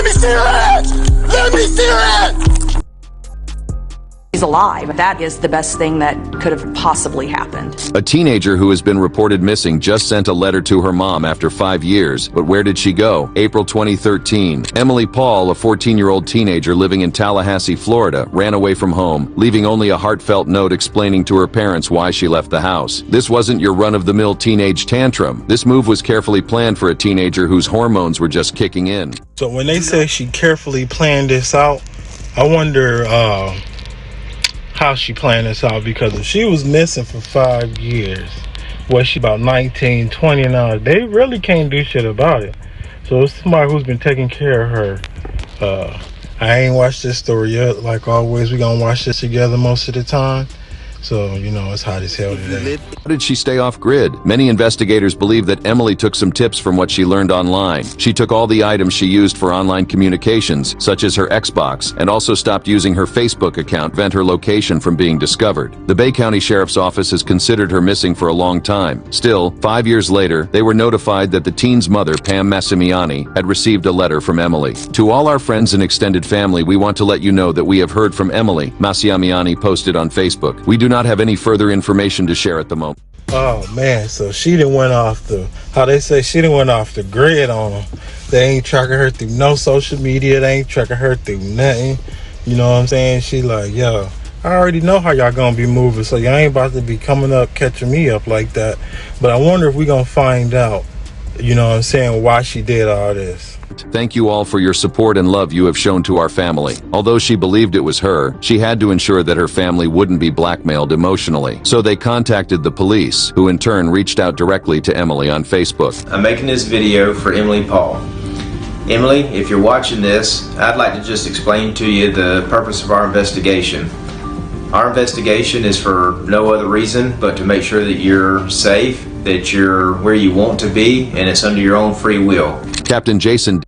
me see her ass! Let me see her ass! He's alive. That is the best thing that could have possibly happened. A teenager who has been reported missing just sent a letter to her mom after 5 years, but where did she go? April 2013. Emily Paul, a 14-year-old teenager living in Tallahassee, Florida, ran away from home, leaving only a heartfelt note explaining to her parents why she left the house. This wasn't your run-of-the-mill teenage tantrum. This move was carefully planned for a teenager whose hormones were just kicking in. So when they say she carefully planned this out, I wonder how she planned this out, because if she was missing for 5 years, was she about 19, 20 now? They really can't do shit about it. So it's somebody who's been taking care of her. I ain't watched this story yet. Like always, we gonna watch this together most of the time. So, you know, it's hot as hell today. How did she stay off grid? Many investigators believe that Emily took some tips from what she learned online. She took all the items she used for online communications, such as her Xbox, and also stopped using her Facebook account to prevent her location from being discovered. The Bay County Sheriff's Office has considered her missing for a long time. Still, 5 years later, they were notified that the teen's mother, Pam Massimiani, had received a letter from Emily. To all our friends and extended family, we want to let you know that we have heard from Emily, Massimiani posted on Facebook. We do not have any further information to share at the moment. Oh man, so she done went off the, how they say, she done went off the grid on them. They ain't tracking her through no social media. They ain't tracking her through nothing. You know what I'm saying? She like, yo, I already know how y'all gonna be moving, so y'all ain't about to be coming up, catching me up like that. But I wonder if we gonna find out, you know what I'm saying, why she did all this. Thank you all for your support and love you have shown to our family. Although she believed it was her, she had to ensure that her family wouldn't be blackmailed emotionally. So they contacted the police, who in turn reached out directly to Emily on Facebook. I'm making this video for Emily Paul. Emily, if you're watching this, I'd like to just explain to you the purpose of our investigation. Our investigation is for no other reason but to make sure that you're safe, that you're where you want to be, and it's under your own free will. Captain Jason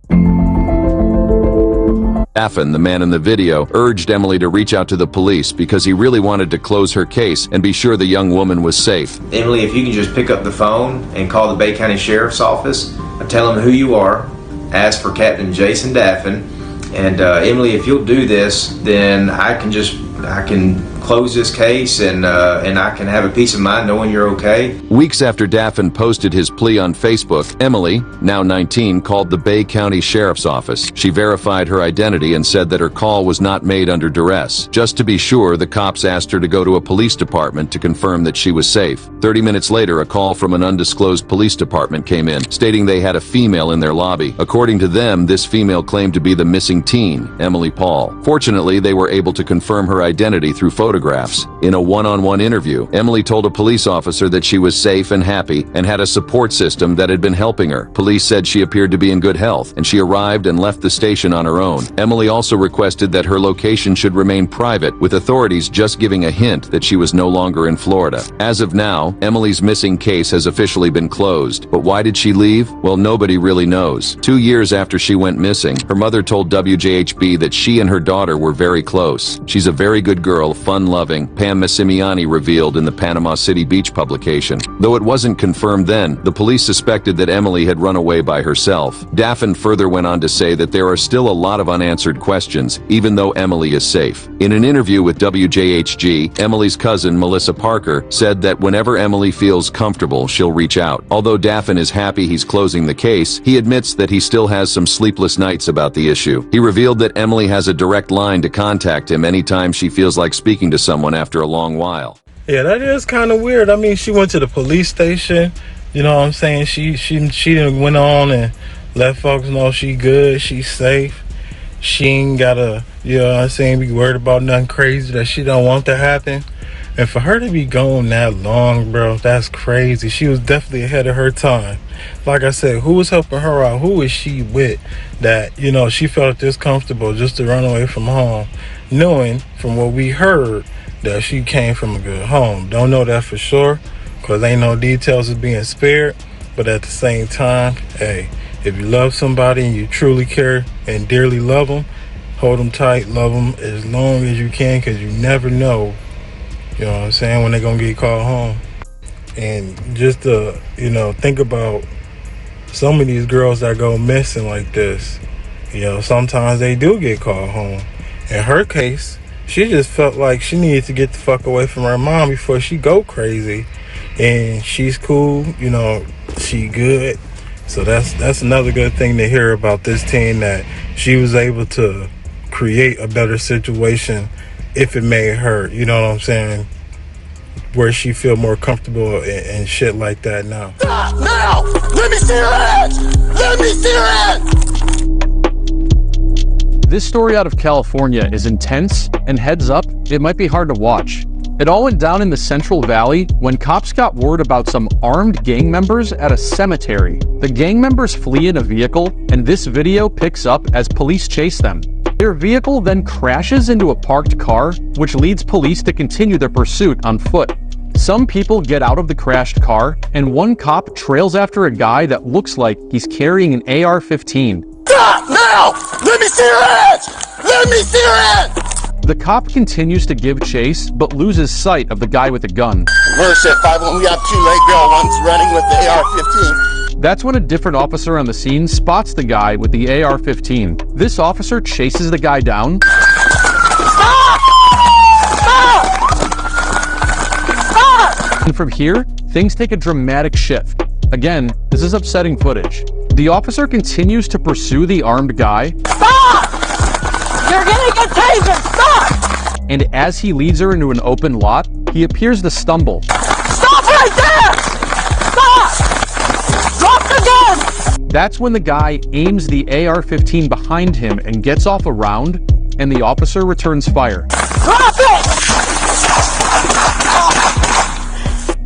Daffin, the man in the video, urged Emily to reach out to the police because he really wanted to close her case and be sure the young woman was safe. Emily, if you can just pick up the phone and call the Bay County Sheriff's Office, tell them who you are, ask for Captain Jason Daffin, and Emily, if you'll do this, then I can close this case and I can have a peace of mind knowing you're okay. Weeks after Daffin posted his plea on Facebook, Emily, now 19, called the Bay County Sheriff's Office. She verified her identity and said that her call was not made under duress. Just to be sure, the cops asked her to go to a police department to confirm that she was safe. 30 minutes later, a call from an undisclosed police department came in, stating they had a female in their lobby. According to them, this female claimed to be the missing teen, Emily Paul. Fortunately, they were able to confirm her identity through photographs. In a one-on-one interview, Emily told a police officer that she was safe and happy and had a support system that had been helping her. Police said she appeared to be in good health, and she arrived and left the station on her own. Emily also requested that her location should remain private, with authorities just giving a hint that she was no longer in Florida. As of now, Emily's missing case has officially been closed. But why did she leave? Well, nobody really knows. 2 years after she went missing, her mother told WJHB that she and her daughter were very close. She's a very good girl, fun-loving, Pam Massimiani revealed in the Panama City Beach publication. Though it wasn't confirmed then, the police suspected that Emily had run away by herself. Daffin further went on to say that there are still a lot of unanswered questions, even though Emily is safe. In an interview with WJHG, Emily's cousin, Melissa Parker, said that whenever Emily feels comfortable, she'll reach out. Although Daffin is happy he's closing the case, he admits that he still has some sleepless nights about the issue. He revealed that Emily has a direct line to contact him anytime she feels like speaking to someone after a long while. Yeah, that is kind of weird. I mean, she went to the police station, you know what I'm saying? She done went on and let folks know she good, she's safe. She ain't gotta, you know what I'm saying, be worried about nothing crazy that she don't want to happen. And for her to be gone that long, bro, that's crazy. She was definitely ahead of her time. Like I said, who was helping her out? Who is she with that, you know, she felt this comfortable just to run away from home, knowing from what we heard that she came from a good home. Don't know that for sure, because ain't no details of being spared. But at the same time, hey, if you love somebody and you truly care and dearly love them, hold them tight, love them as long as you can, because you never know, you know what I'm saying, when they're going to get called home. And just to, you know, think about some of these girls that go missing like this, You know, sometimes they do get called home. In her case, she just felt like she needed to get the fuck away from her mom before she go crazy. And she's cool, you know, she good. So that's another good thing to hear about this teen, that she was able to create a better situation if it made her, you know what I'm saying, where she feel more comfortable and shit like that now. Stop now! Let me see your hands! Let me see your hands! This story out of California is intense, and heads up, it might be hard to watch. It all went down in the Central Valley when cops got word about some armed gang members at a cemetery. The gang members flee in a vehicle, and this video picks up as police chase them. Their vehicle then crashes into a parked car, which leads police to continue their pursuit on foot. Some people get out of the crashed car, and one cop trails after a guy that looks like he's carrying an AR-15. Stop now! Let me see your hands! Let me see your hands! The cop continues to give chase, but loses sight of the guy with the gun. Mercer 5-1, we have 2 late girl ones running with the AR-15. That's when a different officer on the scene spots the guy with the AR-15. This officer chases the guy down. And from here, things take a dramatic shift. Again, this is upsetting footage. The officer continues to pursue the armed guy. Stop! You're gonna get tasered! Stop! And as he leads her into an open lot, he appears to stumble. Stop right there! Stop! Drop the gun! That's when the guy aims the AR-15 behind him and gets off a round, and the officer returns fire. Drop it!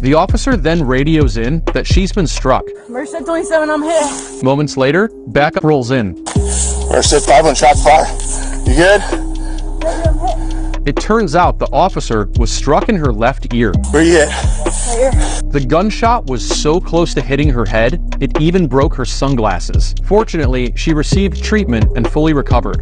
The officer then radios in that she's been struck. Mercer 27, I'm hit. Moments later, backup rolls in. Mercer 5-1, shots fired. You good? It turns out the officer was struck in her left ear. Where you at? Right here. The gunshot was so close to hitting her head, it even broke her sunglasses. Fortunately, she received treatment and fully recovered.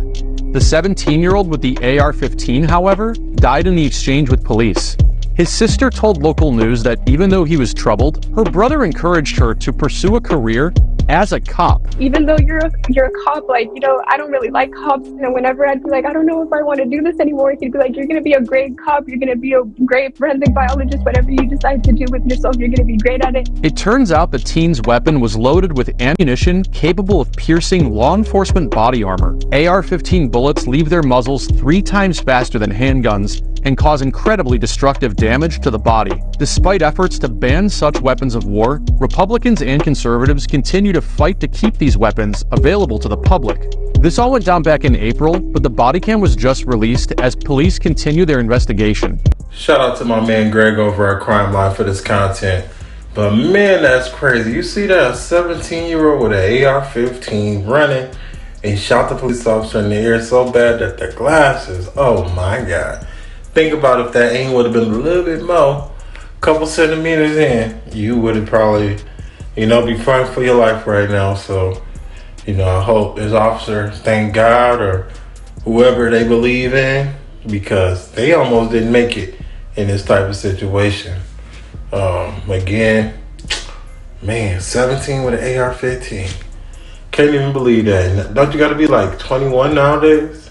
The 17-year-old with the AR-15, however, died in the exchange with police. His sister told local news that even though he was troubled, her brother encouraged her to pursue a career as a cop. Even though you're a cop, like, you know, I don't really like cops. And whenever I'd be like, I don't know if I want to do this anymore, he'd be like, you're going to be a great cop. You're going to be a great forensic biologist. Whatever you decide to do with yourself, you're going to be great at it. It turns out the teen's weapon was loaded with ammunition capable of piercing law enforcement body armor. AR-15 bullets leave their muzzles 3 times faster than handguns and cause incredibly destructive damage to the body. Despite efforts to ban such weapons of war, Republicans and conservatives continue to fight to keep these weapons available to the public. This all went down back in April, but the body cam was just released as police continue their investigation. Shout out to my man Greg over at Crime Life for this content. But man, that's crazy. You see that 17-year-old with an AR-15 running and shot the police officer in the ear so bad that the glasses, oh my God. Think about if that aim would have been a little bit more, couple centimeters in, you would have probably, you know, be fighting for your life right now. So, you know, I hope this officer, thank God, or whoever they believe in, because they almost didn't make it in this type of situation. Again, man, 17 with an AR-15. Can't even believe that. Don't you got to be like 21 nowadays?